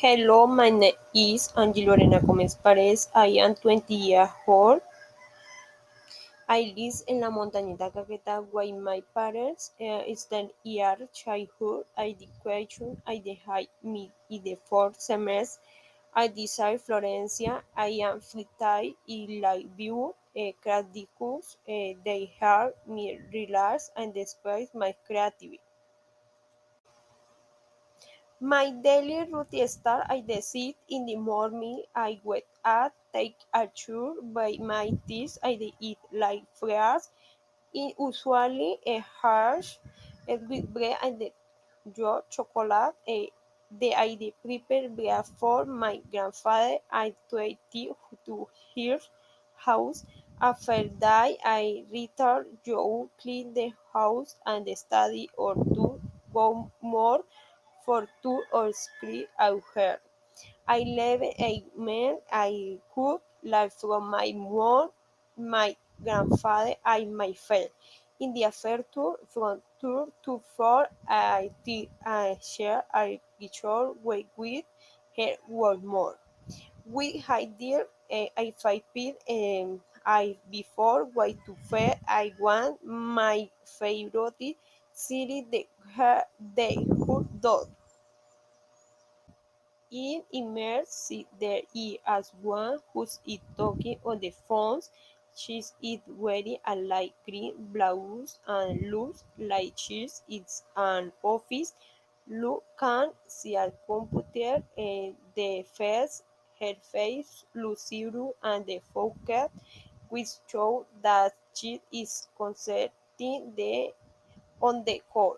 Hello, my name is Angie Lorena Gomez Paredes. I am 20 years old. I live in La Montañita Caqueta with my parents. It's the year childhood education. I had me in the fourth semester. I desire Florencia. I am flighty in like view cradicus. They help me relax and express my creativity. My daily routine start I decide in the morning. I wake up, take a shower, by my teeth. I dey eat like fresh. Usually a harsh with bread and the chocolate. I dey prepare bread for my grandfather. I try to his house. After that, I return to clean the house and study or do go more for 2 or 3 hours. I live a man I cook like from my mom, my grandfather, and my friend. In the affair tour, from 2 to 4, I did a share a picture with her one more. We had dear I 5 I before way to fair I want my favorite series the hood dog. In immerse there is as one who's it talking on the phone. She's it wearing a light green blouse and looks like she's it's an office. Look can see a computer and the face her face looks zero and the focus which show that she is concentrating the on the call.